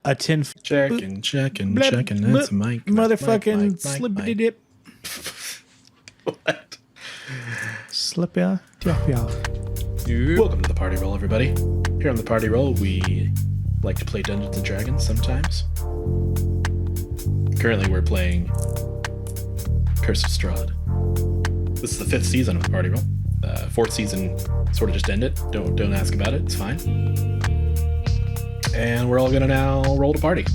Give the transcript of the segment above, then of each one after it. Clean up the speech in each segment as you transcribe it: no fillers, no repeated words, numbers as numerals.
a 10 Checking. blip, That's blip, Mike. motherfucking slippity dip. What? Slip ya, drop ya. Welcome to the Party Roll, everybody. Here on the Party Roll, we like to play Dungeons and Dragons sometimes. Currently, we're playing Curse of Strahd. This is the 5th season of the Party Roll. 4th season sort of just ended. Don't ask about it. It's fine. And we're all gonna now roll to party.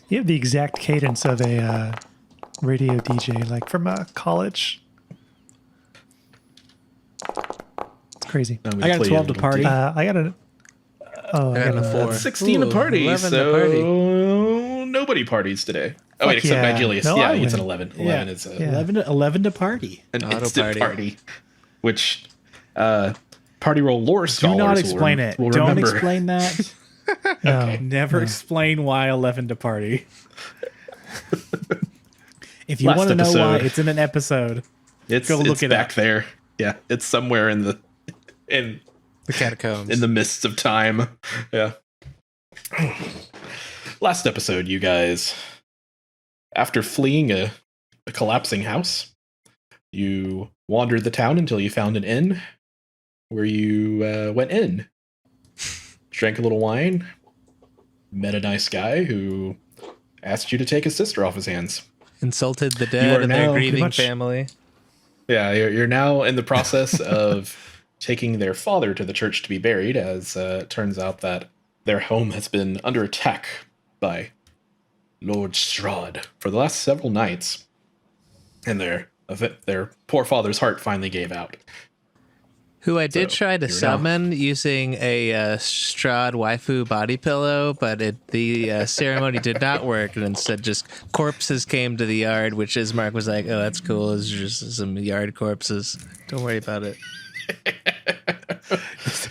You have the exact cadence of a radio DJ, like from college. It's crazy. I got a 12 to party. I got a. Oh, I got a 4. 16 to party. 11 so to party. Nobody parties today. Oh wait, except yeah. Nigelius. No, yeah, I it's an win. 11. Yeah. 11 is 11 to party. an Auto instant party. party, which Party Roll lore Do scholars not explain will, it. will Don't remember. explain that. No. Never explain why 11 to party. If you Last want to know why, episode. it's in an episode. It's Go look it's it back up. there. Yeah, it's somewhere in the The catacombs. in the mists of time. Yeah. Last episode, you guys, after fleeing a collapsing house, you wandered the town until you found an inn where you went in, drank a little wine, met a nice guy who asked you to take his sister off his hands. Insulted the You dead are and now their pretty grieving much- family. Yeah, you're now in the process of taking their father to the church to be buried, as it turns out that their home has been under attack by Lord Strahd for the last several nights, and their poor father's heart finally gave out. Who I did So, try to here we go. summon using a Strahd waifu body pillow, but the ceremony did not work, and instead just corpses came to the yard, which Ismark was like, oh, that's cool. It's just some yard corpses. Don't worry about it.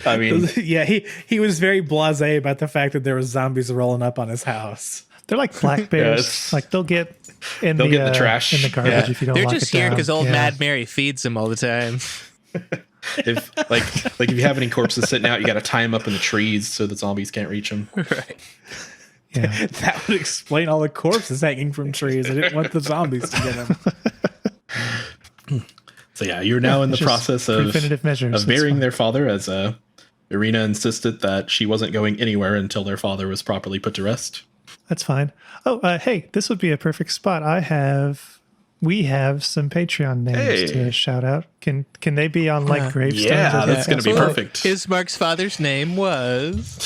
I mean, Yeah, he was very blasé about the fact that there was zombies rolling up on his house. They're like black bears. it's- Like they'll get in They'll the get in the trash. in the garbage Yeah. if you don't. They're lock just it here down. because old Yeah. Mad Mary feeds them all the time. if if you have any corpses sitting out, you got to tie them up in the trees so the zombies can't reach them. Right. Yeah. That would explain all the corpses hanging from trees. I didn't want the zombies to get them. So yeah, you're now in the It's just process of preventative measures. of It's burying fine. their father, as Irina insisted that she wasn't going anywhere until their father was properly put to rest. That's fine. Oh, hey, this would be a perfect spot. We have some Patreon names Hey. to shout out. Can they be on like gravestones? yeah, or that's gonna be something? perfect. Ismark's father's name was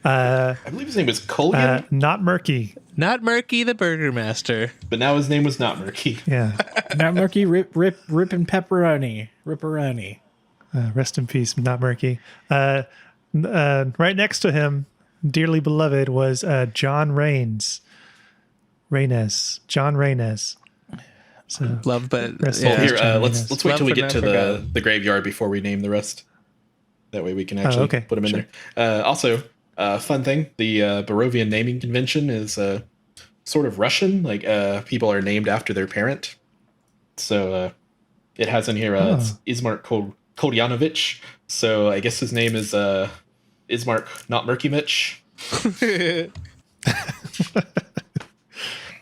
I believe his name was Colgan, Not Murky. not Murky the Burgermaster. but now his name was not Murky. Yeah. Not murky, rip and pepperoni. Ripperoni. Rest in peace, Not Murky. Right next to him, dearly beloved, was John Raines. John Raines. So Love, but Rest in yeah. peace. Here, John let's Raines. wait till we Love get but to not forgotten. the graveyard before we name the rest. That way we can actually okay, put them in sure. there. Also, fun thing: the Barovian naming convention is sort of Russian. Like people are named after their parent. So it has in here it's Ismark Kolyanovich. So I guess his name is Ismark Not Murky Mitch.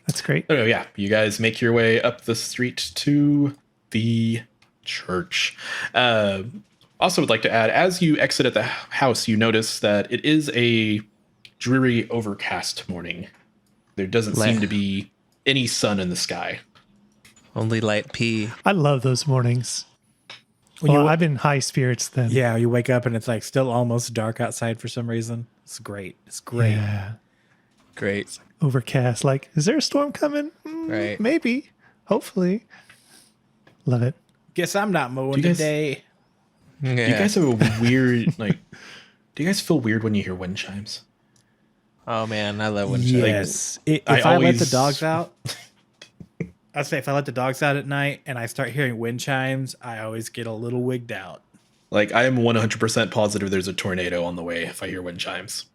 that's great. Oh yeah, you guys make your way up the street to the church. Also would like to add, as you exit at the house, you notice that it is a dreary, overcast morning. There doesn't seem to be any sun in the sky. Only light P. I love those mornings. When Well, you- I'm in high spirits then. Yeah, you wake up and it's like still almost dark outside for some reason. It's great. It's great. Yeah. Great. Overcast. Like, is there a storm coming? Right. Maybe. Hopefully. Love it. Guess I'm not mowing you guys- today. Yeah. Do you guys have a weird, do you guys feel weird when you hear wind chimes? Oh man, I love wind chimes. Yes. If I I let the always- dogs out, I'd say if I let the dogs out at night and I start hearing wind chimes, I always get a little wigged out. Like, I am 100% positive there's a tornado on the way if I hear wind chimes.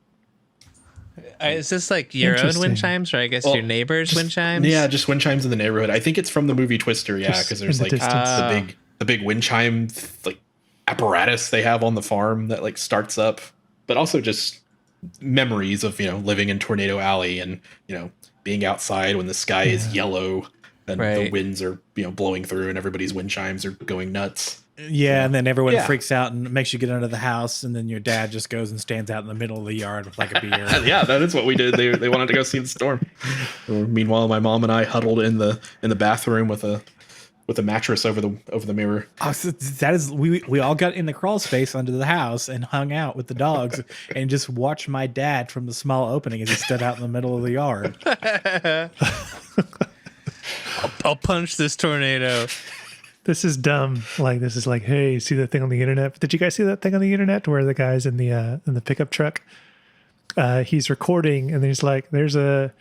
Is this like your own wind Interesting. chimes, or I guess Well, your neighbor's just- wind chimes? Yeah, just wind chimes in the neighborhood. I think it's from the movie Twister. Yeah, Just because there's in the like distance. the big wind chime like apparatus they have on the farm that like starts up, but also just memories of living in Tornado Alley and being outside when the sky is yellow and the Right. winds are blowing through and everybody's wind chimes are going nuts. Yeah, and then everyone Yeah. freaks out and makes you get under the house, and then your dad just goes and stands out in the middle of the yard with like a beer. Yeah, that is what we did. They wanted to go see the storm. Meanwhile, my mom and I huddled in the bathroom with a mattress over the mirror. Oh, so that is we all got in the crawl space under the house and hung out with the dogs and just watched my dad from the small opening as he stood out in the middle of the yard. I'll punch this tornado. This is dumb. Like this is like, hey, see that thing on the internet? Did you guys see that thing on the internet where the guy's in the pickup truck? He's recording and he's like, "There's a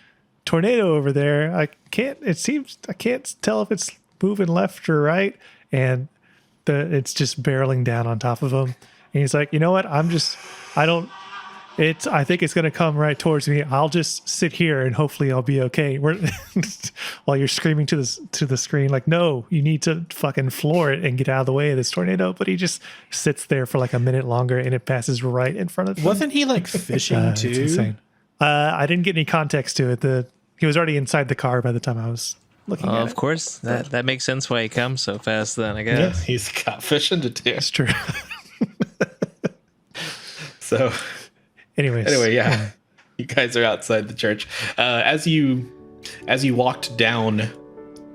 tornado over there. I can't tell if it's moving left or right, and it's just barreling down on top of him." And he's like, "You know what? I think it's going to come right towards me. I'll just sit here and hopefully I'll be okay." While you're screaming to the screen, like, "No, you need to fucking floor it and get out of the way of this tornado." But he just sits there for like a minute longer and it passes right in front of him. Wasn't he like fishing It's too? insane. I didn't get any context to it. He was already inside the car by the time I was looking at Of it. course, that makes sense why he comes so fast. Then I Yeah, guess. he's got fishing to do. It's true. So Anyways. anyway, yeah, you guys are outside the church. As you walked down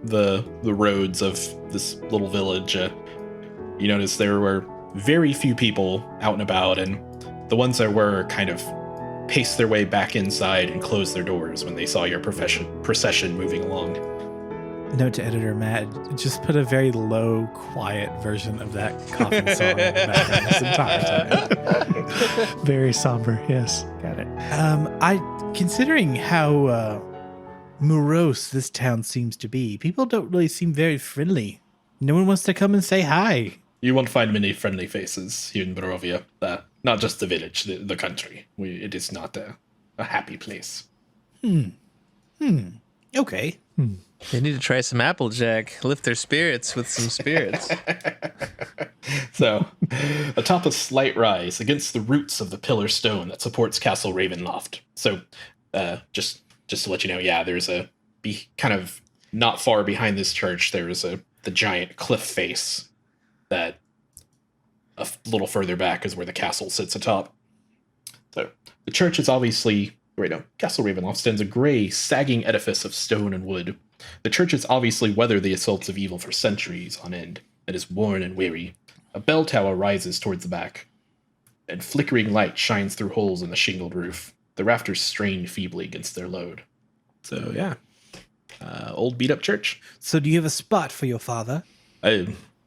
the roads of this little village, you noticed there were very few people out and about, and the ones that were kind of paced their way back inside and closed their doors when they saw your procession moving along. Note to editor Matt: just put a very low, quiet version of that coffin song in the background this entire time. Very somber. Yes. Got it. I considering how morose this town seems to be, people don't really seem very friendly. No one wants to come and say hi. You won't find many friendly faces here in Barovia. Not just the village, the country. It is not a happy place. Okay. They need to try some Applejack. Lift their spirits with some spirits. So, atop a slight rise against the roots of the pillar stone that supports Castle Ravenloft. So, just to let you know, yeah, there's kind of not far behind this church, there's the giant cliff face that a little further back is where the castle sits atop. So, the church is obviously Castle Ravenloft stands a gray, sagging edifice of stone and wood. The church has obviously weathered the assaults of evil for centuries on end. It is worn and weary. A bell tower rises towards the back, and flickering light shines through holes in the shingled roof. The rafters strain feebly against their load. So, yeah. Old beat-up church. So, do you have a spot for your father?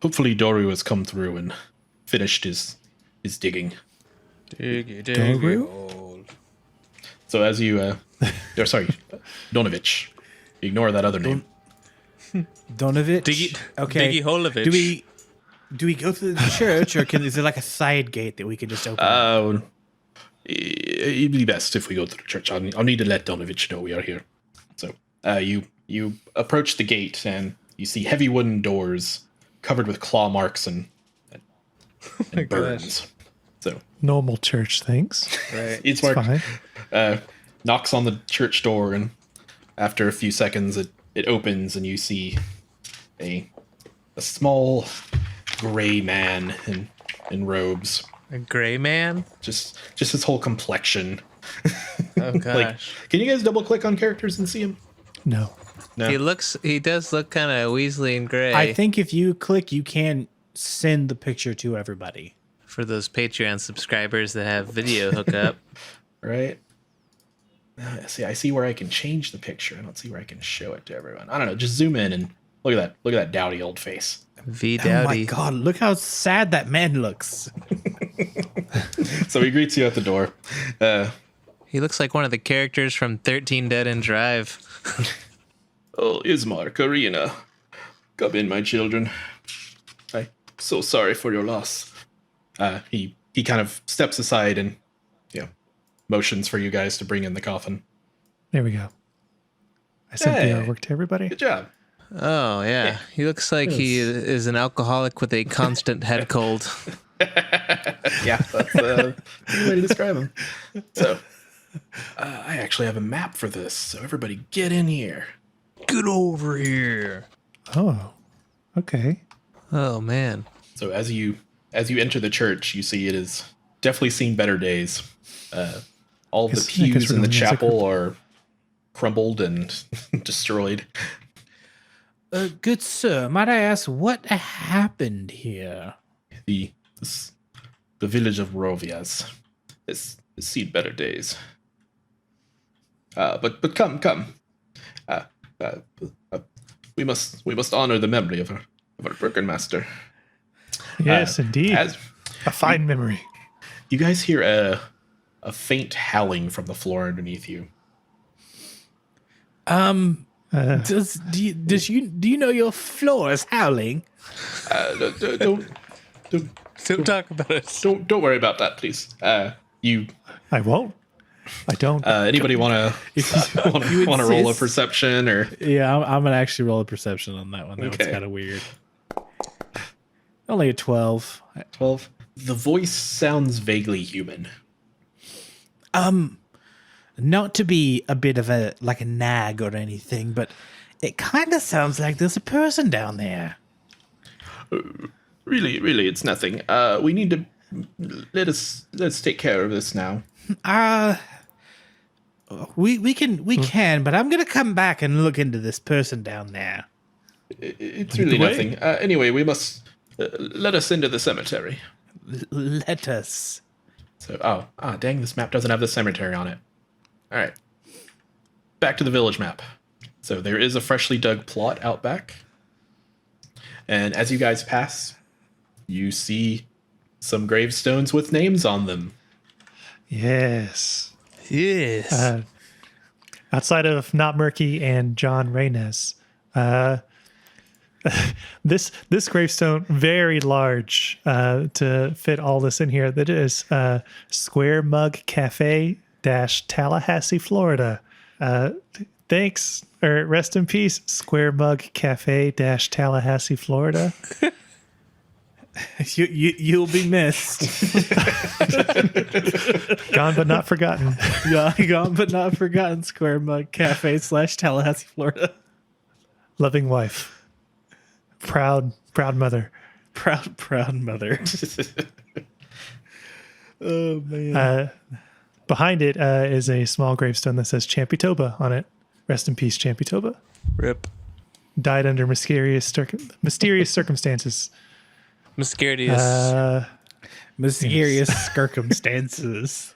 Hopefully Doru has come through and finished his digging. So as you, Donovich. Ignore that other name. Donovich. Okay. Diggy Holovich. Do we go through the church, or is there like a side gate that we can just open? It'd be best if we go to the church. I'll need to let Donovich know we are here. So you approach the gate and you see heavy wooden doors covered with claw marks and burns. So Normal church things. Right. it's It's fine. knocks on the church door, and after a few seconds it opens and you see a small gray man in robes. A gray man? Just his whole complexion. Oh gosh. Like, can you guys double click on characters and see him? No. No. He does look kind of Weasley and gray. I think if you click, you can send the picture to everybody. For those Patreon subscribers that have video hookup. Right? See, I see where I can change the picture. I don't see where I can show it to everyone. I don't know. Just zoom in and look at that dowdy old face. V Oh my Dowdy. god, look how sad that man looks. So he greets you at the door. He looks like one of the characters from 13 Dead End Drive. Oh, Ismar, Karina. Come in, my children. I'm so sorry for your loss. He kind of steps aside and, motions for you guys to bring in the coffin. There we go. I sent the Hey. artwork to everybody. Good job. Oh yeah, he looks like he is an alcoholic with a constant head cold. Yeah, that's the way to describe him. So, I actually have a map for this, so everybody get in here. Get over here. Oh, okay. Oh man. So as you enter the church, you see it has definitely seen better days. All of the Guess pews in the really chapel are crumbled and destroyed. Good sir, might I ask what happened here? The village of Rovias has seen better days. But come. We must honor the memory of our burgomaster. Yes, indeed. As A fine memory. you guys hear a faint howling from the floor underneath you. Do you know your floor is howling? Don't Don't talk about it. don't worry about that, please. You I won't. I don't. anybody want to roll a insist. perception or Yeah, I'm gonna actually roll a perception on that one. That Okay. one's kind of weird. Only a 12. 12? The voice sounds vaguely human. Not to be a bit of a nag or anything, but it kind of sounds like there's a person down there. Really, it's nothing. We need to let's take care of this now. We can, but I'm gonna come back and look into this person down there. It's really the way. nothing. Anyway, we must let us into the cemetery. Let us. So, dang, this map doesn't have the cemetery on it. All right, back to the village map. So there is a freshly dug plot out back, and as you guys pass, you see some gravestones with names on them. yes. Yes. Outside of Not Murky and John Reynes, this gravestone very large to fit all this in here. That is Square Mug Cafe Tallahassee, Florida. Thanks, or rest in peace, Square Mug Cafe Tallahassee, Florida. You'll be missed. Gone but not forgotten. Gone but not forgotten. Square Mug Cafe / Tallahassee, Florida. Loving wife. Proud mother. Proud mother. Oh man. Behind it is a small gravestone that says Champitoba on it. Rest in peace, Champitoba. Rip. Died under mysterious circumstances. Mysterious. Mysterious circumstances.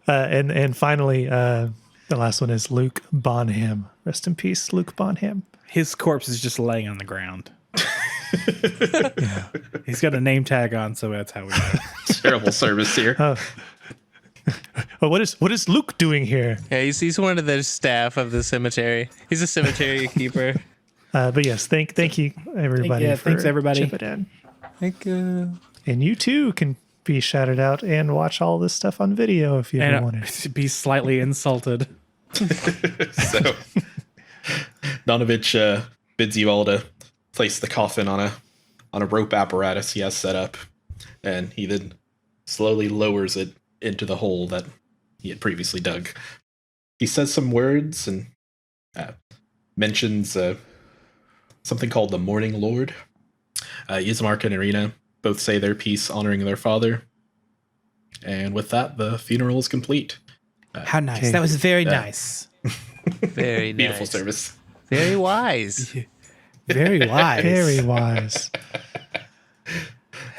And finally, the last one is Luke Bonham. Rest in peace, Luke Bonham. His corpse is just laying on the ground. He's got a name tag on, so that's how we know. Terrible service here. But what is Luke doing here? Yeah, he's one of the staff of the cemetery. He's a cemetery keeper. But yes, thank you everybody. Thanks, everybody. chipping in. Thank you. And you too can be shouted out and watch all this stuff on video if you ever And wanted. to be slightly insulted. So Donovich bids you all to place the coffin on a rope apparatus he has set up, and he then slowly lowers it into the hole that he had previously dug. He says some words and mentions something called the Morning Lord. Yzmark and Irina both say their piece honoring their father, and with that, the funeral is complete. How nice. Okay. That was very nice. Very Beautiful nice. service. Very wise. Very wise. Very wise.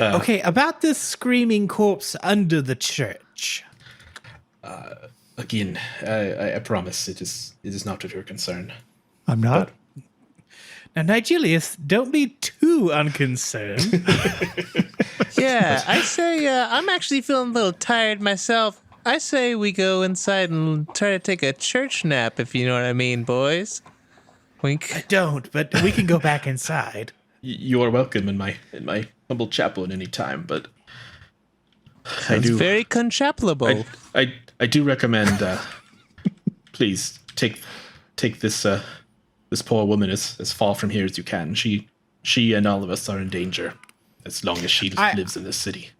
Okay, about this screaming corpse under the church. Again, I promise it is not of your concern. I'm not. Now, Nigelius, don't be too unconcerned. Yeah, I say I'm actually feeling a little tired myself. I say we go inside and try to take a church nap, if you know what I mean, boys. Wink. Don't, but we can go back inside. You are welcome in my humble chapel at any time, but Sounds very conchaplable. I do recommend. Please take this this poor woman as far from here as you can. She and all of us are in danger as long as she lives in this city.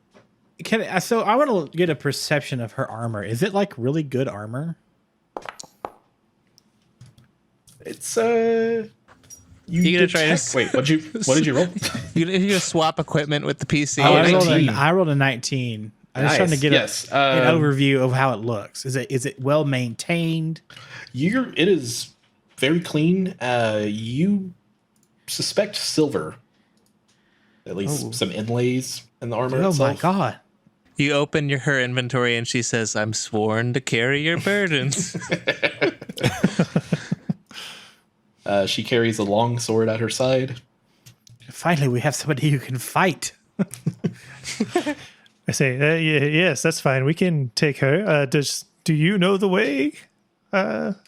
So I want to get a perception of her armor. Is it like really good armor? It's You gonna try to Wait, what did you roll? you gonna swap equipment with the PC? Oh, I rolled a 19. I was trying to get an overview of how it looks. Is it well maintained? It is very clean. You suspect silver. At least some inlays in the armor itself. Oh my god. You open her inventory and she says, "I'm sworn to carry your burdens." She carries a long sword at her side. Finally, we have somebody who can fight. I say, yes, that's fine. We can take her. Do you know the way,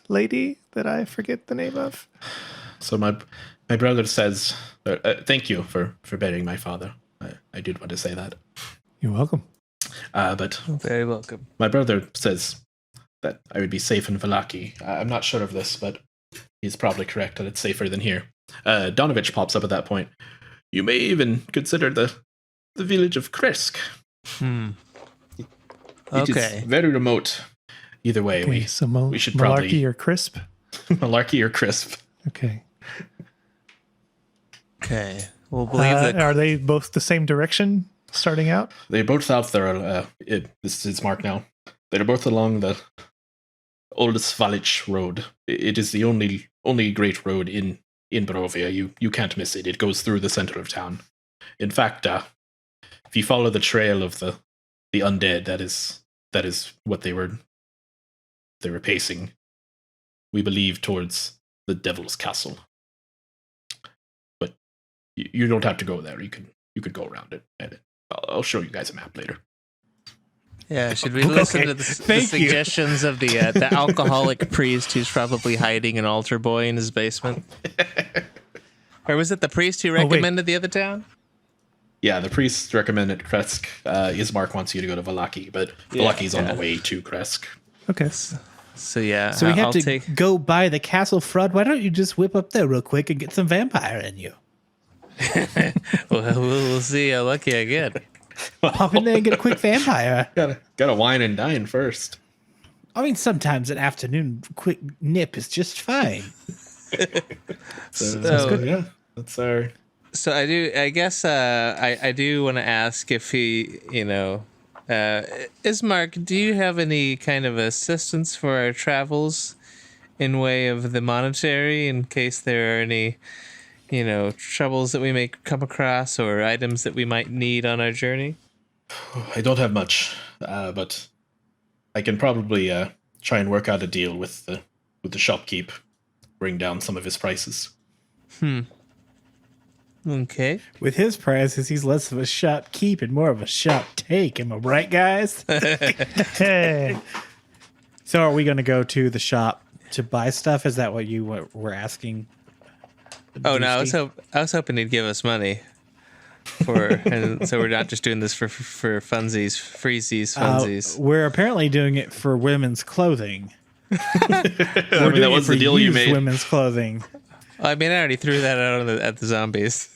lady that I forget the name of? So my brother says, thank you for burying my father. I did want to say that. You're welcome. But Very welcome. my brother says that I would be safe in Vallaki. I'm not sure of this, but he's probably correct that it's safer than here. Donovich pops up at that point. You may even consider the village of Kresk. It Okay. is very remote. Either way, Okay, so we should Malarkey probably or Crisp? Malarkey or Crisp. Okay. Okay. We'll believe that. Are they both the same direction starting out? They're both out there. This is Mark now. They're both along the old Svalich road. It is the only great road in Barovia. You can't miss it. It goes through the center of town. In fact, if you follow the trail of the undead, that is what they were pacing. We believe towards the Devil's Castle. But you don't have to go there. You could go around it. And I'll show you guys a map later. Yeah, should we listen to the suggestions of the alcoholic priest who's probably hiding an altar boy in his basement? Or was it the priest who recommended the other town? Yeah, the priest recommended Kresk. Ismark wants you to go to Vallaki, but Vallaki's on the way to Kresk. Okay. So yeah, So we have to go by the castle front. Why don't you just whip up there real quick and get some vampire in you? Well, we'll see how lucky I get. Pop in there and get a quick vampire. Gotta wine and dine first. I mean, sometimes an afternoon quick nip is just fine. So, Yeah, that's our. So I guess I do want to ask if he, Ismark, do you have any kind of assistance for our travels in way of the monetary in case there are any, troubles that we may come across or items that we might need on our journey? I don't have much, but I can probably try and work out a deal with the shopkeep, bring down some of his prices. Okay. With his prices, he's less of a shop keep and more of a shop take. Am I right, guys? Hey. So are we going to go to the shop to buy stuff? Is that what you were asking? Oh no, I was hoping he'd give us money and so we're not just doing this for funsies, funsies. We're apparently doing it for women's clothing. I mean, that was the deal you made. Women's clothing. I mean, I already threw that out at the zombies.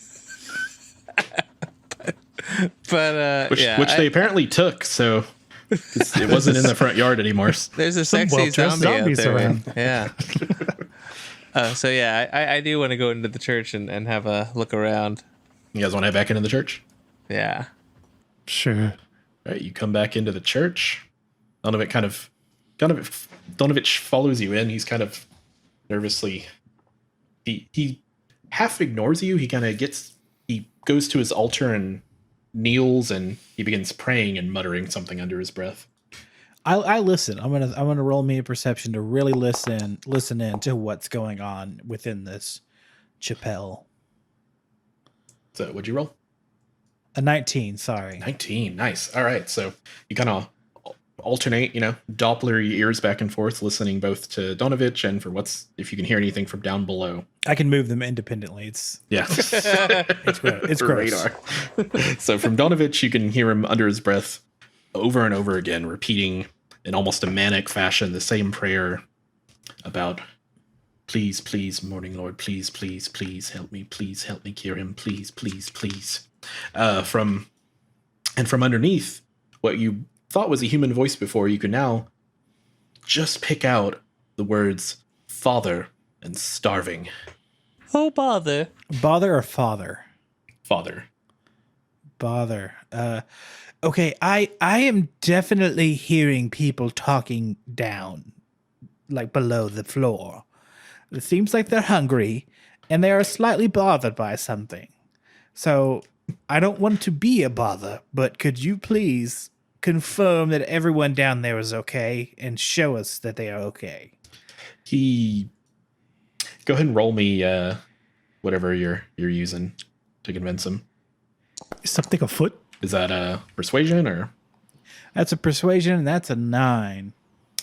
but Which yeah, they apparently took, so it wasn't in the front yard anymore. There's a sexy well-dressed zombie out zombies there. around. Yeah. So yeah, I do want to go into the church and have a look around. You guys want to head back into the church? Yeah. Sure. All right, you come back into the church. Donovich follows you in. He's kind of nervously. He half ignores you. He goes to his altar and kneels, and he begins praying and muttering something under his breath. I listen. I'm gonna roll me a perception to really listen in to what's going on within this chapel. So, what'd you roll? A 19. Sorry. 19. Nice. All right. So you kind of alternate, Doppler your ears back and forth, listening both to Donovich and for if you can hear anything from down below. I can move them independently. It's It's gross. radar. So from Donovich, you can hear him under his breath. over and over again, repeating in almost a manic fashion the same prayer about, please, please, Morning Lord, please, please, please help me cure him, please, please, please. From underneath what you thought was a human voice before, you can now just pick out the words Father and Starving. Oh, bother. Bother or father? Father. Bother. Okay, I am definitely hearing people talking down, like below the floor. It seems like they're hungry and they are slightly bothered by something. So I don't want to be a bother, but could you please confirm that everyone down there is okay and show us that they are okay? Go ahead and roll me whatever you're using to convince him. Is something afoot? Is that a persuasion or? That's a persuasion, and that's a 9.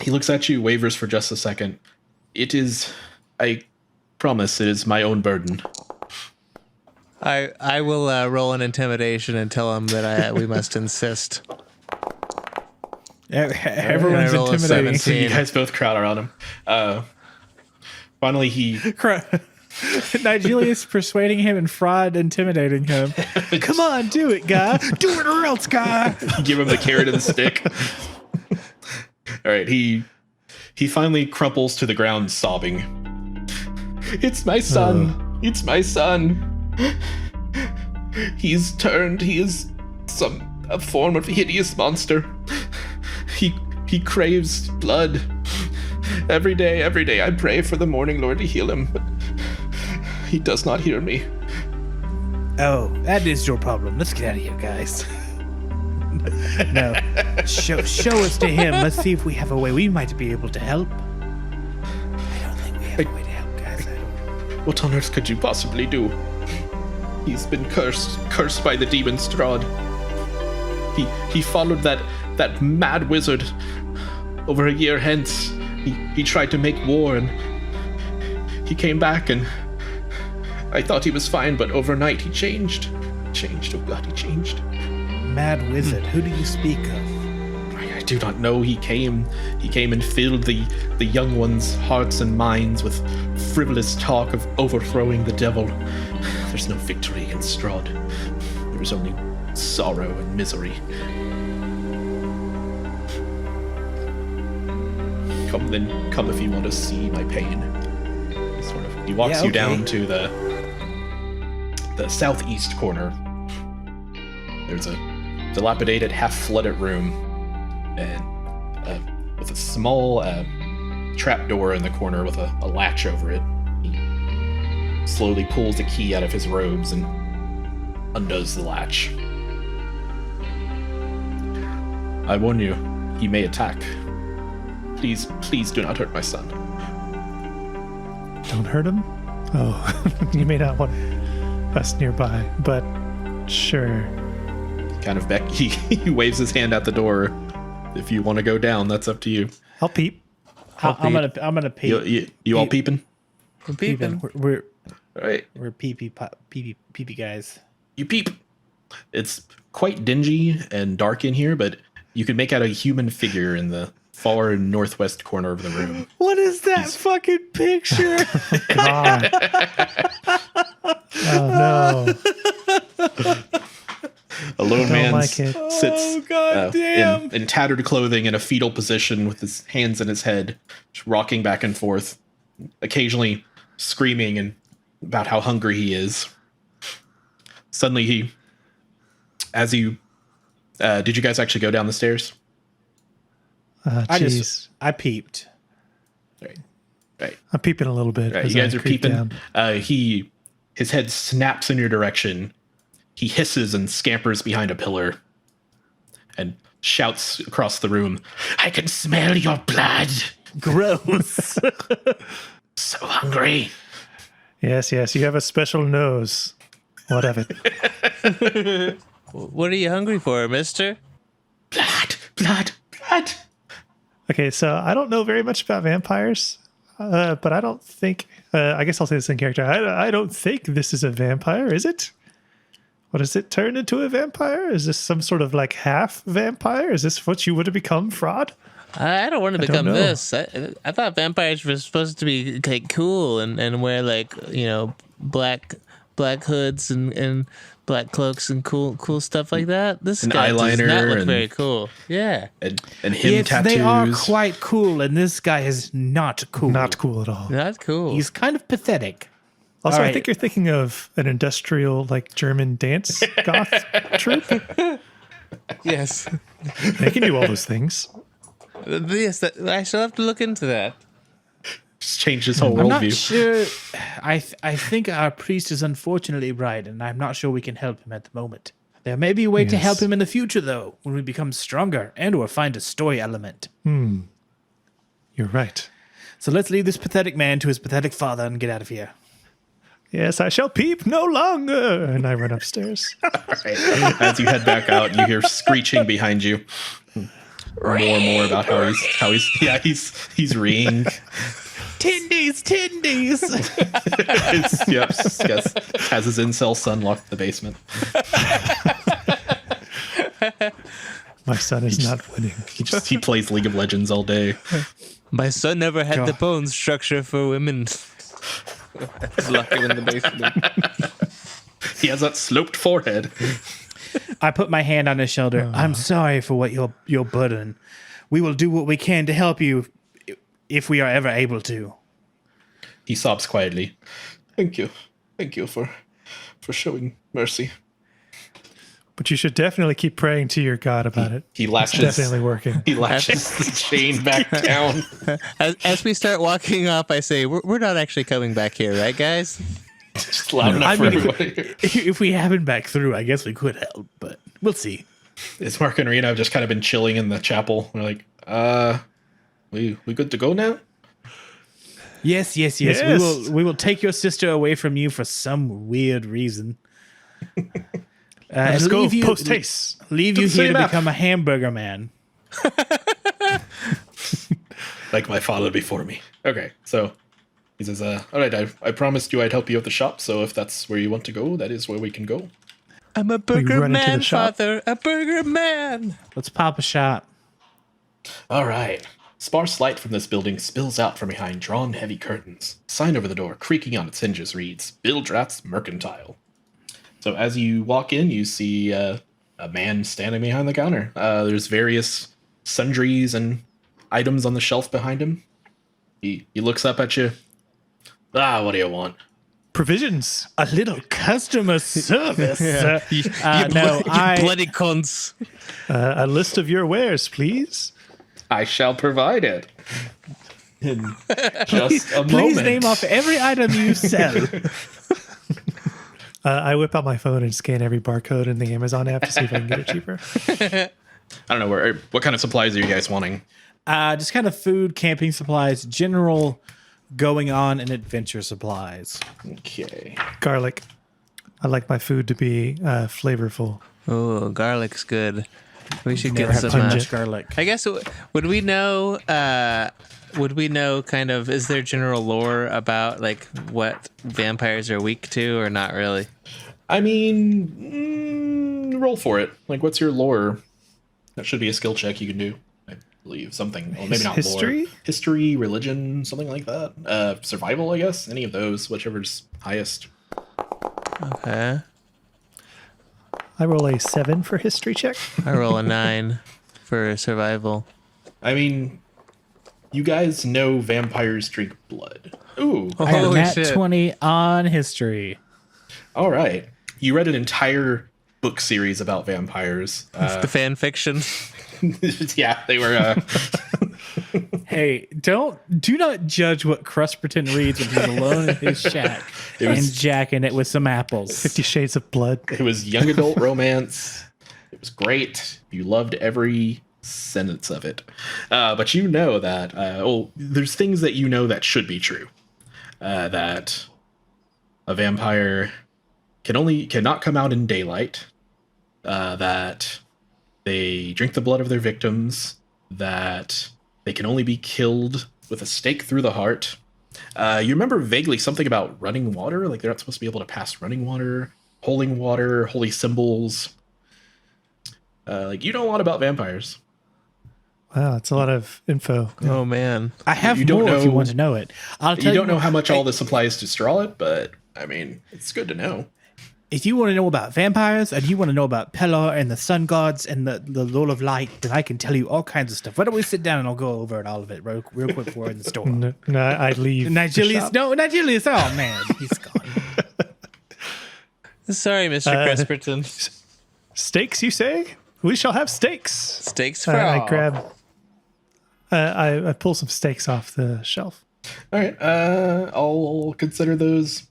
He looks at you, wavers for just a second. It is, I promise, it is my own burden. I will roll an intimidation and tell him that we must insist. Everyone's I roll a intimidating. 17. You guys both crowd around him. Finally, he Nigelius persuading him and Fraud intimidating him. Come on, do it, guy. Do it or else, guy. give him the carrot and the stick. All right, he finally crumples to the ground, sobbing. It's my son. It's my son. He's turned. He is a form of hideous monster. He craves blood. Every day I pray for the Morning Lord to heal him, but he does not hear me. Oh, that is your problem. Let's get out of here, guys. No. Show us to him. Let's see if we have a way. We might be able to help. I don't think we have a way to help, guys. What on earth could you possibly do? He's been cursed by the demon Strahd. He followed that mad wizard over a year hence. He tried to make war and he came back and I thought he was fine, but overnight he changed. Oh God, he changed. Mad wizard. Who do you speak of? I do not know. He came and filled the young ones' hearts and minds with frivolous talk of overthrowing the devil. There's no victory in Strahd. There is only sorrow and misery. Come if you want to see my pain. He walks you down to the southeast corner. There's a dilapidated, half-flooded room, and with a small trapdoor in the corner with a latch over it. He slowly pulls a key out of his robes and undoes the latch. I warn you, he may attack. Please do not hurt my son. Don't hurt him? Oh, you may not want us nearby, but sure. Kind of he waves his hand out the door. If you want to go down, that's up to you. I'll peep. I'm gonna peep. You all peeping? We're peeping. We're All right. peepee guys. You peep. It's quite dingy and dark in here, but you can make out a human figure in the far northwest corner of the room. What is that fucking picture? God. Oh no. A lone man like it. sits Oh, God damn. in tattered clothing in a fetal position with his hands in his head, just rocking back and forth, occasionally screaming and about how hungry he is. Suddenly did you guys actually go down the stairs? I peeped. Right. I'm peeping a little bit. Right. as You guys I are creep peeping. down. His head snaps in your direction. He hisses and scampers behind a pillar and shouts across the room, I can smell your blood. Gross. So hungry. Yes, you have a special nose. What of it? What are you hungry for, mister? Blood. Okay, so I don't know very much about vampires, but I don't think. I guess I'll say this in character. I don't think this is a vampire, is it? What is it? Turned into a vampire? Is this some sort of like half vampire? Is this what you would have become, Fraud? I don't want to I don't become know. this. I thought vampires were supposed to be like cool and wear like black hoods and black cloaks and cool stuff like that. This An guy does not eyeliner look and- very cool. Yeah, And him Yes, tattoos. they are quite cool, and this guy is not cool. Not cool at all. not cool. He's kind of pathetic. Also, All I right. think you're thinking of an industrial, like German dance goth troupe. yes, They can do all those things. yes. I shall have to look into that. Just changed his whole I'm not worldview. sure. I think our priest is unfortunately right, and I'm not sure we can help him at the moment. There may be a way to help Yes. him in the future, though, when we become stronger and/or find a story element. You're right. So let's leave this pathetic man to his pathetic father and get out of here. Yes, I shall peep no longer. And I run upstairs. Right. As you head back out, you hear screeching behind you. More and more about how he's reeing. Tindies! Yes. Has his incel son locked in the basement. My son is not winning. He plays League of Legends all day. My son never had the God. bone structure for women. Lock him in the basement. He has that sloped forehead. I put my hand on his shoulder. I'm sorry for what your burden. We will do what we can to help you if we are ever able to. He sobs quietly. Thank you for showing mercy. But you should definitely keep praying to your God about it. He It's lashes. definitely working. He lashes the chain back down. As we start walking off, I say, "We're not actually coming back here, right, guys?" Just loud enough I for mean, everybody. If we haven't back through, I guess we could help, but we'll see. Is Mark and Rena have just kind of been chilling in the chapel? We're like, we good to go now? Yes. Yes. We will take your sister away from you for some weird reason. Let's and go leave you, post haste. leave To you the here same to app. become a hamburger man. Like my father before me. Okay, so he says, all right, I promised you I'd help you at the shop, so if that's where you want to go, that is where we can go. I'm a burger run into man, the shop? father. A burger man. Let's pop a shot. All right. Sparse light from this building spills out from behind drawn heavy curtains. Sign over the door, creaking on its hinges, reads, Bill Dratz Mercantile. So as you walk in, you see a man standing behind the counter. There's various sundries and items on the shelf behind him. He looks up at you. What do you want? Provisions. A little customer service. You I bloody cunts. A list of your wares, please. I shall provide it. In just a please moment. name off every item you sell. I whip out my phone and scan every barcode in the Amazon app to see if I can get it cheaper. I don't know what kind of supplies are you guys wanting? Just kind of food, camping supplies, general going on and adventure supplies. Okay. Garlic. I like my food to be flavorful. Oh, garlic's good. We should Never get have some. too much garlic. I guess would we know? Would we know kind of? Is there general lore about like what vampires are weak to, or not really? I mean, roll for it. Like, what's your lore? That should be a skill check you can do. I believe something. Well, maybe not History? lore. History, religion, something like that. Survival, I guess. Any of those, whichever's highest. Okay. I roll a 7 for history check. I roll a 9 for survival. I mean, you guys know vampires drink blood. Ooh. I got a Holy nat shit. 20 on history. All right. You read an entire book series about vampires. The fan fiction. Yeah, they were. Hey, do not judge what Crusperton reads when he's alone in his shack It was- and jacking it with some apples. 50 Shades of Blood. It was young adult romance. It was great. You loved every sentence of it. But you know that, there's things that you know that should be true. That a vampire cannot come out in daylight. That they drink the blood of their victims. That they can only be killed with a stake through the heart. You remember vaguely something about running water? Like they're not supposed to be able to pass running water. holy water, holy symbols. Like you know a lot about vampires. Wow, it's a lot of info. Oh man. I have You don't more if you know- want to know it. I'll tell You don't know how much I- all this applies to Strahd, but I mean, it's good to know. If you want to know about vampires and you want to know about Pellar and the sun gods and the Lord of Light, then I can tell you all kinds of stuff. Why don't we sit down and I'll go over it, all of it real quick before we're in the store. No, I leave. the Nigelius, shop. no, Nigelius, oh man, he's gone. Sorry, Mr. Cresperton. Steaks, you say? We shall have steaks. Steaks for I all. grab. I pull some steaks off the shelf. All right, I'll consider those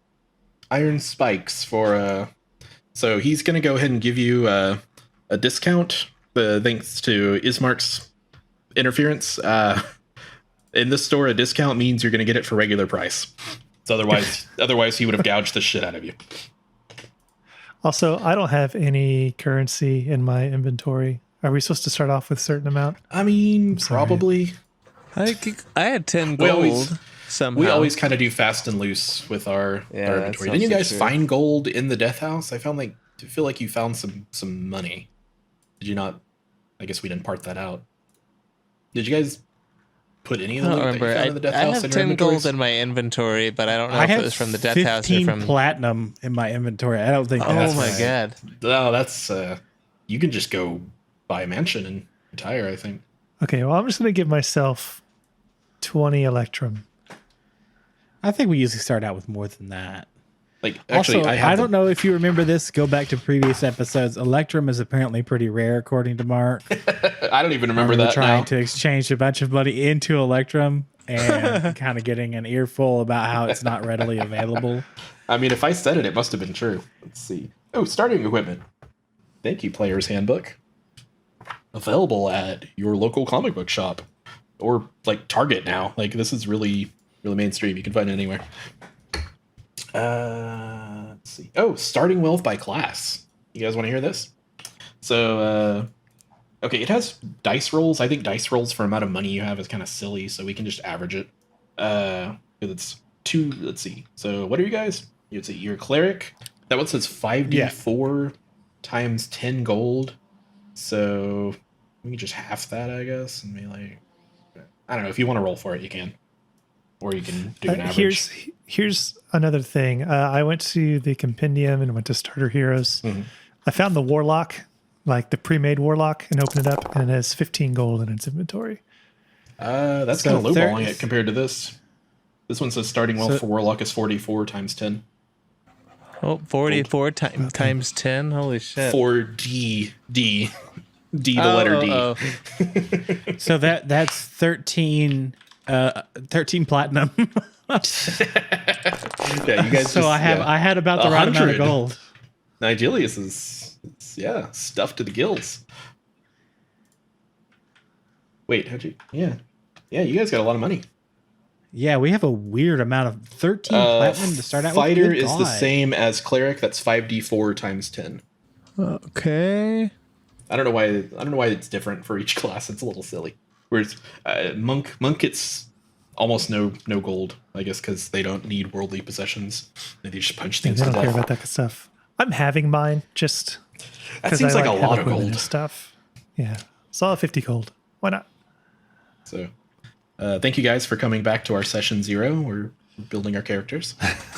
iron spikes for. So he's gonna go ahead and give you a discount, thanks to Ismark's interference. In this store, a discount means you're gonna get it for regular price. So otherwise he would have gouged the shit out of you. Also, I don't have any currency in my inventory. Are we supposed to start off with a certain amount? I mean, sorry. probably. I had 10 We gold always- somehow. We always kind of do fast and loose with our Yeah, that inventory. sounds Didn't you guys true. find gold in the death house? I feel like you found some money. Did you not? I guess we didn't part that out. Did you guys put any of I the don't loot that you remember. found in the death I house have in your 10 gold inventories? in my inventory, but I don't know I if have it was from the death house or 15 from. platinum in my inventory. I don't think Oh that's my right. god. No, that's you can just go buy a mansion and retire. I think. Okay, well, I'm just going to give myself 20 electrum. I think we usually start out with more than that. Like actually, Also, I don't know if you remember this. Go back to previous episodes. Electrum is apparently pretty rare, according to Mark. I don't even remember We're that trying now. to exchange a bunch of money into Electrum and kind of getting an earful about how it's not readily available. I mean, if I said it, it must have been true. Let's see. Oh, starting equipment. Thank you, Player's Handbook. Available at your local comic book shop or like Target now. Like this is really mainstream. You can find it anywhere. Let's see. Oh, starting wealth by class. You guys want to hear this? So, okay, it has dice rolls. I think dice rolls for amount of money you have is kind of silly, so we can just average it. 'Cause it's two. Let's see. So, what are you guys? Let's see. You're a cleric. That one says 5d4 times 10 gold. So we can just half that, I guess, and be like, I don't know. If you want to roll for it, you can, or you can do an average. Here's another thing. I went to the compendium and went to Starter Heroes. Mhm. I found the warlock, like the pre-made warlock, and opened it up, and it has 15 gold in its inventory. That's So kind of there lowballing is- it compared to this. This one says starting wealth So- for warlock is 44 times 10. Oh, 44 times 10. Holy shit. 4D the letter D. Oh. So that's 13 platinum. Yeah, you guys. So I had about the right amount of 100. gold. Nigelius is stuffed to the gills. Wait, how'd you? Yeah, you guys got a lot of money. Yeah, we have a weird amount of 13 platinum to start out Fighter with. Good is the God. same as cleric. That's 5d4 times 10. Okay. I don't know why it's different for each class. It's a little silly. Whereas monk gets almost no gold, I guess, because they don't need worldly possessions. They just punch Yeah, things they to don't care death. about that kind of stuff. I'm having mine just That because seems I like a lot of equipment gold. and stuff. Yeah, solid 50 gold. Why not? So, thank you guys for coming back to our session 0. We're building our characters.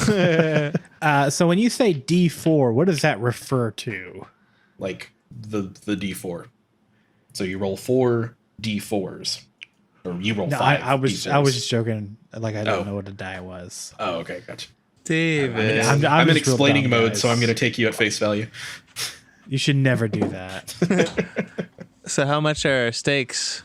So when you say D4, what does that refer to? Like the D4. So you roll 4 D4s, or you roll No, 5. I was D4s. just joking. Like I don't Oh. know what a die was. Oh, okay, gotcha. David. I'm I'm in just real explaining dumb, mode, guys. so I'm going to take you at face value. You should never do that. So how much are steaks?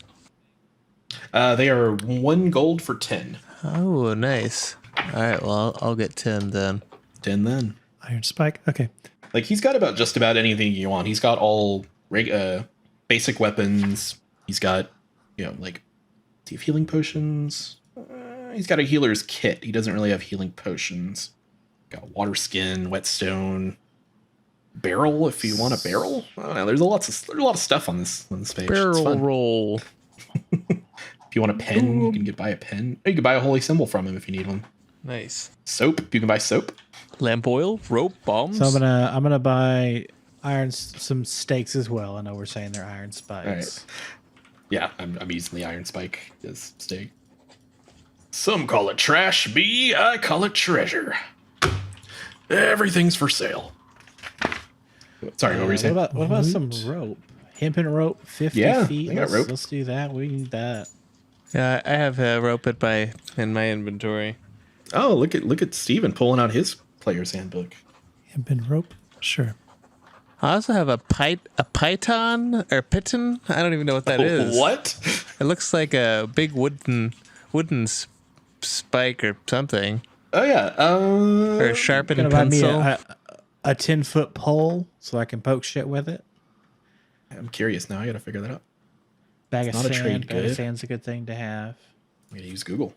They are 1 gold for 10. Oh, nice. All right, well, I'll get 10 then. 10 then. Iron spike. Okay. Like he's got about just about anything you want. He's got all basic weapons. He's got, like, do you have healing potions? He's got a healer's kit. He doesn't really have healing potions. Got water skin, whetstone, barrel. If you want a barrel, I don't know. There's a lot of stuff on this page. It's Barrel fun. roll. If you want a pen, you can buy a pen. Or you can buy a holy symbol from him if you need one. Nice. Soap. You can buy soap. Lamp oil, rope, bombs. So I'm gonna buy some steaks as well. I know we're saying they're iron spikes. All right. Yeah, I'm using the iron spike as steak. Some call it trash. Me, I call it treasure. Everything's for sale. Sorry, what were you saying? What about some rope? Hempen rope, 50 Yeah, feet. I got rope. Let's do that. We need that. Yeah, I have a rope in my inventory. Oh, look at Steven pulling out his player's handbook. Hempen rope. Sure. I also have a python or piton. I don't even know what that is. What? It looks like a big wooden spike or something, Oh yeah. or a sharpened Gonna buy me pencil. a 10-foot pole so I can poke shit with it. I'm curious now. I gotta figure that out. Bag of Not a sand. trade Bag of good. sand's a good thing to have. I'm gonna use Google.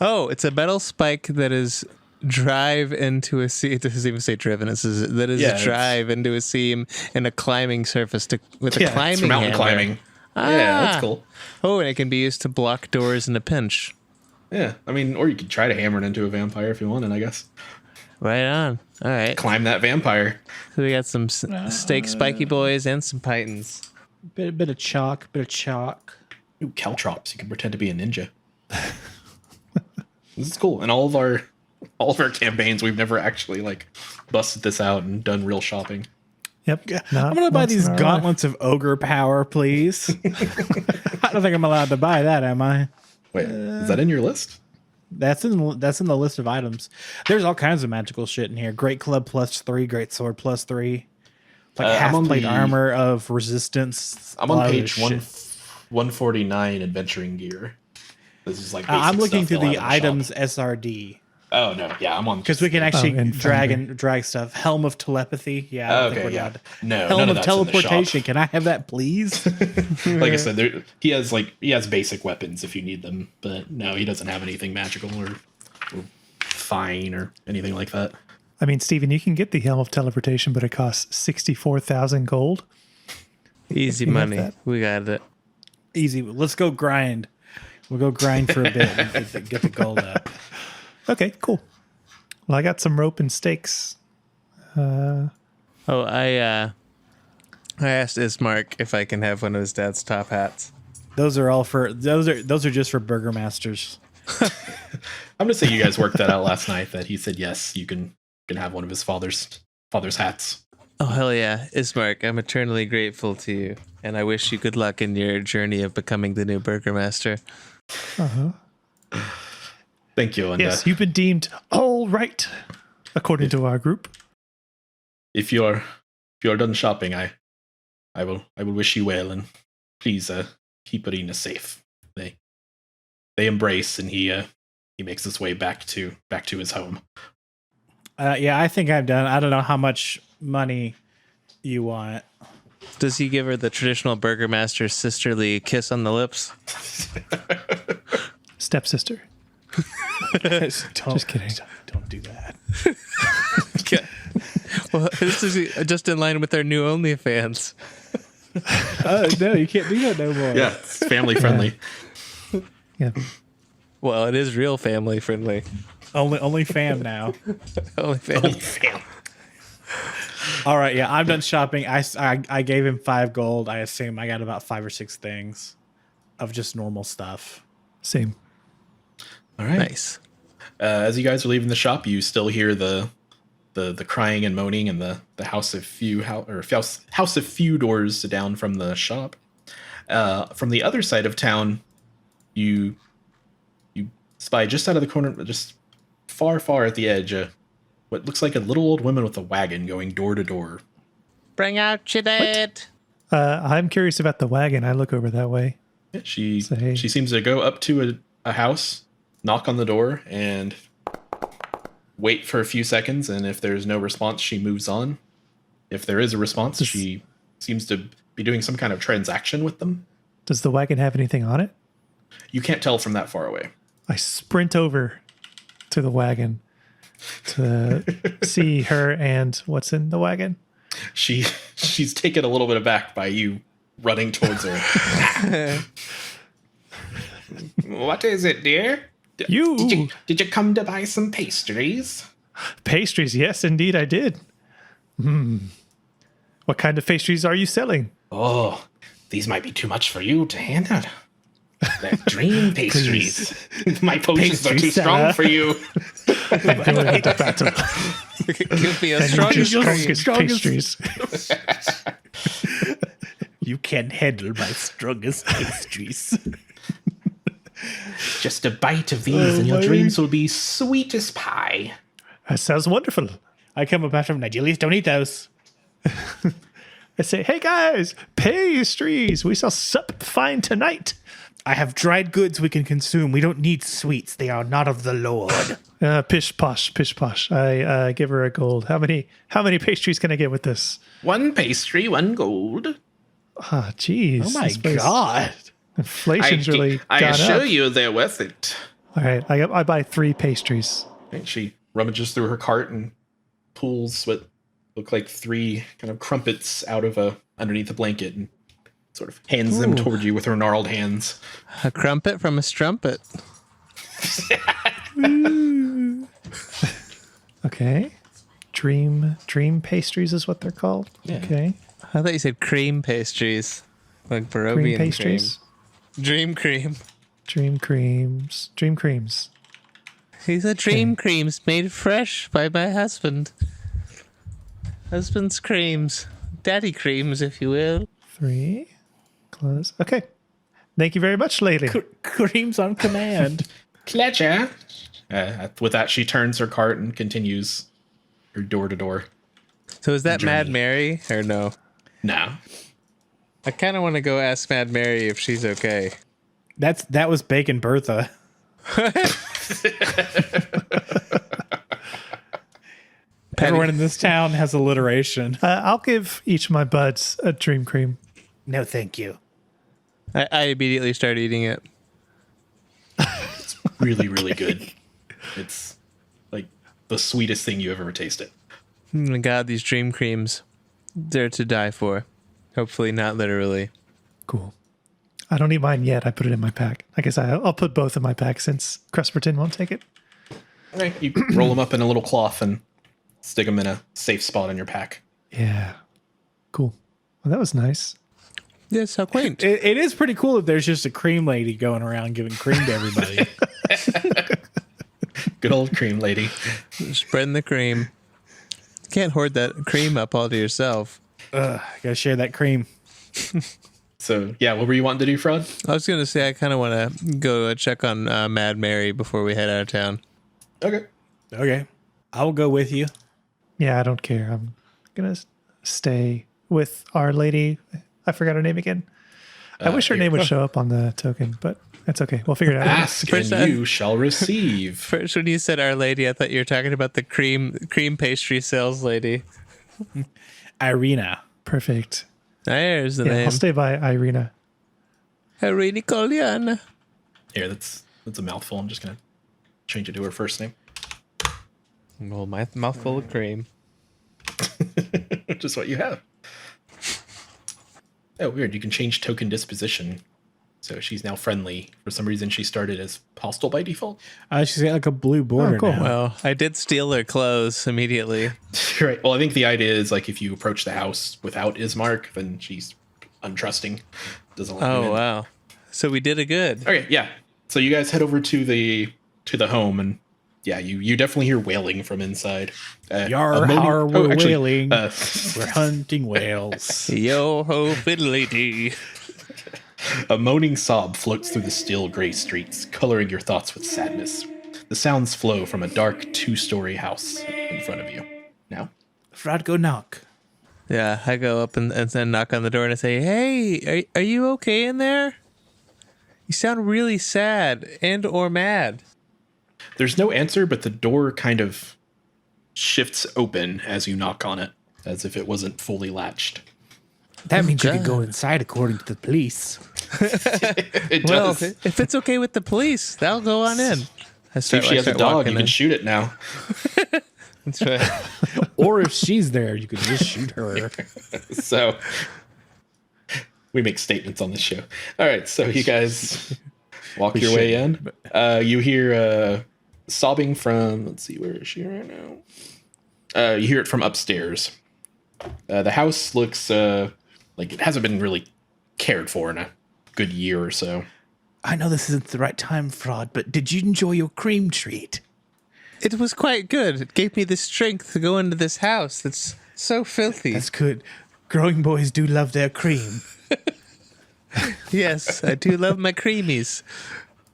Oh, it's a metal spike that is drive into a seam. It doesn't even say driven. It says that is Yeah, it's- drive into a seam in a climbing surface with Yeah, a climbing it's for mountain hammer. climbing. Yeah, Ah. that's cool. Oh, and it can be used to block doors in a pinch. Yeah, I mean, or you could try to hammer it into a vampire if you wanted, I guess. Right on. All right. Climb that vampire. So we got some steak spiky boys and some pythons. Bit of chalk. Ooh, caltrops. You can pretend to be a ninja. This is cool. And all of our campaigns, we've never actually like busted this out and done real shopping. Yep. I'm gonna buy these gauntlets of ogre power, please. I don't think I'm allowed to buy that, am I? Wait, is that in your list? That's in the list of items. There's all kinds of magical shit in here. Great club +3, great sword +3, like I'm half on plate the- armor of resistance. I'm A lot on of page this shit. 149, adventuring gear. This is like I'm basic looking stuff through they'll the have in items shop. SRD Oh no, yeah, I'm on because we can actually and drag stuff. Helm of telepathy. Yeah, I don't think Okay, we're yeah. allowed to- No, Helm none of of that's in the teleportation. shop. Can I have that, please? Like I said, he has basic weapons if you need them, but no, he doesn't have anything magical or fine or anything like that. I mean, Steven, you can get the Helm of Teleportation, but it costs 64,000 gold. Easy You have money. that. We got it. Easy. Let's go grind. We'll go grind for a bit and get the gold up. Okay, cool. Well, I got some rope and stakes. Oh, I asked Ismark if I can have one of his dad's top hats. Those are just for burgermasters. I'm gonna say you guys worked that out last night. That he said yes, you can have one of his father's hats. Oh, hell yeah. Ismark, I'm eternally grateful to you, and I wish you good luck in your journey of becoming the new burgomaster. Thank you. And Yes, you've been deemed all right, according to our group. if you're done shopping, I will wish you well, and please keep Arena safe. They embrace, and he makes his way back to his home. Yeah, I think I'm done. I don't know how much money you want. Does he give her the traditional burgomaster sisterly kiss on the lips? Stepsister. Just kidding. Don't do that. Well, this is just in line with our new OnlyFans. No, you can't do that no more. Yeah, it's family friendly. Yeah. Well, it is real family friendly. Only fam now. OnlyFans. All right, yeah, I'm done shopping. I gave him 5 gold. I assume I got about 5 or 6 things of just normal stuff. Same. All right. Nice. As you guys are leaving the shop, you still hear the crying and moaning in the house of few doors down from the shop. From the other side of town, you spy just out of the corner, just far at the edge, what looks like a little old woman with a wagon going door to door. Bring out your dad. I'm curious about the wagon. I look over that way. Yeah, she Say- seems to go up to a house, knock on the door, and wait for a few seconds. And if there's no response, she moves on. If there is a response, she seems to be doing some kind of transaction with them. Does the wagon have anything on it? You can't tell from that far away. I sprint over to the wagon to see her and what's in the wagon. She's taken a little bit aback by you running towards her. What is it, dear? Did you come to buy some pastries? Pastries, yes, indeed, I did. What kind of pastries are you selling? Oh, these might be too much for you to handle. They're dream pastries. My potions are too strong for you. Going into battle. Give me a And strong just dream. strongest pastries. You can handle my strongest pastries. Just a bite of these, and your my- dreams will be sweet as pie. That sounds wonderful. I come up after him. Nigelius, don't eat those. I say, hey guys, pastries. We shall sup fine tonight. I have dried goods we can consume. We don't need sweets. They are not of the Lord. Pish posh, pish posh. I give her a gold. How many pastries can I get with this? 1 pastry, 1 gold. Ah, jeez. Oh my This place- god. Inflation's really I gone assure up. you they're worth it. All right, I buy 3 pastries. And she rummages through her cart and pulls what look like 3 kind of crumpets out of underneath the blanket and sort of hands them toward you with her gnarled hands. A crumpet from a strumpet. Okay. Dream pastries is what they're called. Yeah. Okay. I thought you said cream pastries, like Barovian Cream pastries. cream. Dream cream. Dream creams. Dream creams. These are dream creams made fresh by my husband. Husband's creams. Daddy creams, if you will. 3. Close. Okay. Thank you very much, lady. Creams on command. Pleasure. With that, she turns her cart and continues her door to door. So is that Journey. Mad Mary or no? No. I kind of want to go ask Mad Mary if she's okay. That was Bacon Bertha. Everyone in this town has alliteration. I'll give each of my buds a dream cream. No, thank you. I immediately start eating it. Really, really good. It's like the sweetest thing you have ever tasted. Oh my God, these dream creams. They're to die for. Hopefully not literally. Cool. I don't need mine yet. I put it in my pack. I guess I'll put both in my pack since Crusperton won't take it. Okay, you roll them up in a little cloth and stick them in a safe spot in your pack. Yeah. Cool. Well, that was nice. Yes, how quaint. It is pretty cool that there's just a cream lady going around giving cream to everybody. Good old cream lady. Spreading the cream. Can't hoard that cream up all to yourself. Gotta share that cream. So, yeah, what were you wanting to do, Fraud? I was going to say I kind of want to go check on Mad Mary before we head out of town. Okay. Okay. I will go with you. Yeah, I don't care. I'm going to stay with Our Lady. I forgot her name again. I wish her here. name would show up on the token, but that's okay. We'll figure it out. Ask First and time. you shall receive. First, when you said Our Lady, I thought you were talking about the cream pastry sales lady. Irina. Perfect. There's the Yeah, name. I'll stay by Irina. Irina Kolyan. Here, that's a mouthful. I'm just going to change it to her first name. Well, my mouthful of cream. Just what you have. Oh, weird. You can change token disposition. So she's now friendly. For some reason, she started as hostile by default. She's got like a blue border cool. now. Well, I did steal their clothes immediately. Right. Well, I think the idea is like if you approach the house without Ismark, then she's untrusting. Doesn't let you Oh, in. wow. So we did a good. Okay, yeah. So you guys head over to the home, and yeah, you definitely hear wailing from inside. Yar, a moaning- har, we're actually, wailing. We're hunting whales. Yo ho fiddly dee. a moaning sob floats through the still gray streets, coloring your thoughts with sadness. The sounds flow from a dark 2-story house in front of you. Now, Frod, go knock. Yeah, I go up and then knock on the door and I say, "Hey, are you okay in there? You sound really sad and or mad." there's no answer, but the door kind of shifts open as you knock on it, as if it wasn't fully latched. That means you God. could go inside according to the police. It Well, does. if it's okay with the police, they'll go on in. I See if start, she has a start dog, walking you can in. shoot it now. That's right. Or if she's there, you could just shoot her. So we make statements on this show. All right, so you guys walk your way in. You hear sobbing from, let's see, where is she right now? You hear it from upstairs. The house looks like it hasn't been really cared for in a good year or so. I know this isn't the right time, Fraud, but did you enjoy your cream treat? It was quite good. It gave me the strength to go into this house that's so filthy. That's good. Growing boys do love their cream. Yes, I do love my creamies.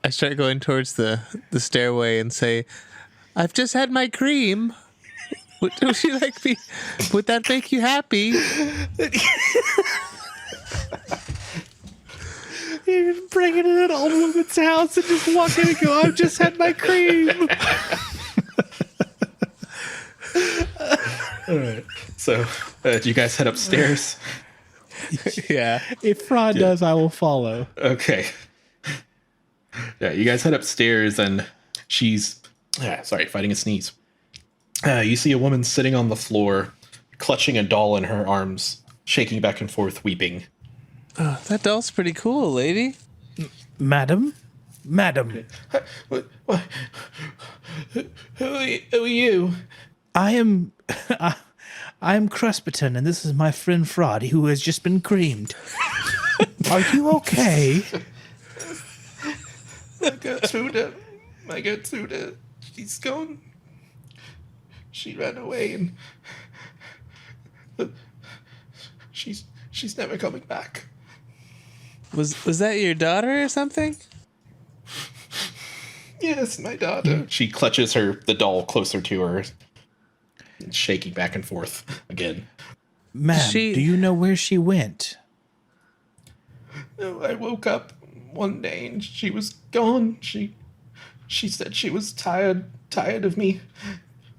I start going towards the stairway and say, I've just had my cream. Would you like me? Would that make you happy? You bring it in an old woman's house and just walk in and go, I've just had my cream. All right. So, do you guys head upstairs? Yeah. If Fraud does, I will follow. Okay. Yeah, you guys head upstairs and she's, fighting a sneeze. You see a woman sitting on the floor, clutching a doll in her arms, shaking back and forth, weeping. That doll's pretty cool, lady. Madam? What? Who are you? I am Crusperton, and this is my friend Fraud, who has just been creamed. Are you okay? My Gertrude, she's gone. She ran away and she's never coming back. Was that your daughter or something? Yes, my daughter. She clutches the doll closer to her, shaking back and forth again. Ma'am, do you know where she went? No, I woke up one day and she was gone. She said she was tired of me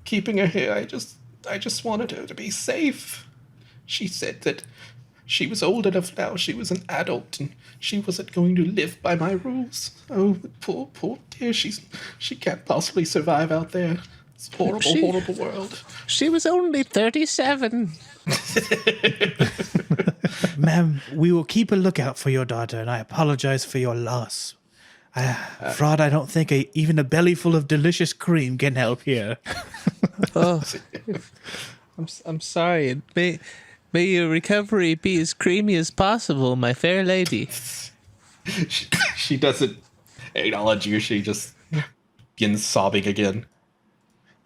keeping her here. I just wanted her to be safe. She said that she was old enough now. She was an adult and she wasn't going to live by my rules. Oh, poor dear. She can't possibly survive out there. It's a horrible world. She was only 37. Ma'am, we will keep a lookout for your daughter, and I apologize for your loss. Fraud, I don't think even a belly full of delicious cream can help here. Oh, I'm sorry. May your recovery be as creamy as possible, my fair lady. She doesn't acknowledge you. She just begins sobbing again.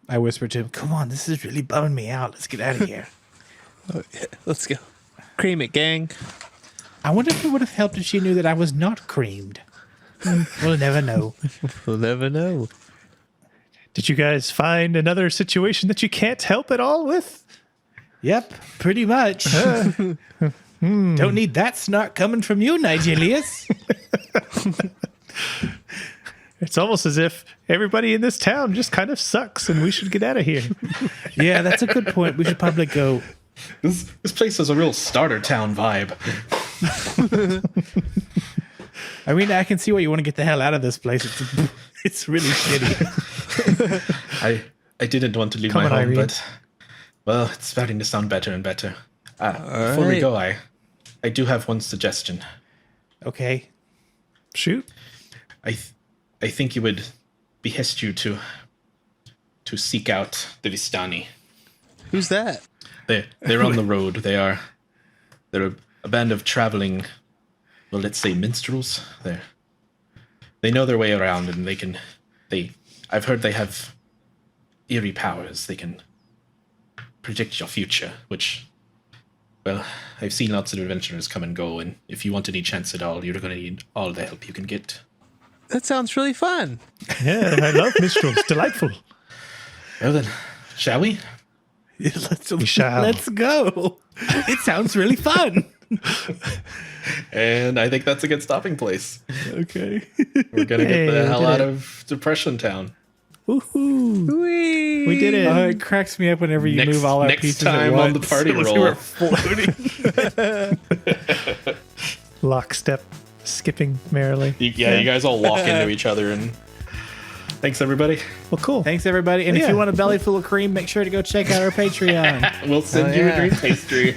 I whisper to him, come on, this is really bumming me out. Let's get out of here. Let's go. Cream it, gang. I wonder if it would have helped if she knew that I was not creamed. We'll never know. We'll never know. Did you guys find another situation that you can't help at all with? Yep, pretty much. Don't need that snark coming from you, Nigelius. It's almost as if everybody in this town just kind of sucks and we should get out of here. Yeah, that's a good point. We should probably go. This place has a real starter town vibe. I mean, I can see why you want to get the hell out of this place. It's really shitty. I didn't want to leave my home, but well, it's starting to sound better and better. Before we go, I do have one suggestion. Okay. Shoot. I think it would behest you to seek out the Vistani. Who's that? They're on the road. They're a band of traveling, well, let's say minstrels. They know their way around, and I've heard they have eerie powers. They can predict your future, which, well, I've seen lots of adventurers come and go, and if you want any chance at all, you're going to need all the help you can get. That sounds really fun. Yeah, I love minstrels. Delightful. Well then, shall we? Let's go. It sounds really fun. And I think that's a good stopping place. Okay. We're going to get the hell did out it. of Depression Town. Woohoo. Whee! We did it. Oh, it cracks me up whenever you move all our next pieces time at on the once. party Unless roll. we were floating. Lockstep, skipping merrily. You guys all walk into each other, and thanks everybody. Well, cool. Thanks, everybody. And if Yeah. you want a belly full of cream, make sure to go check out our Patreon. We'll send you yeah. a dream pastry.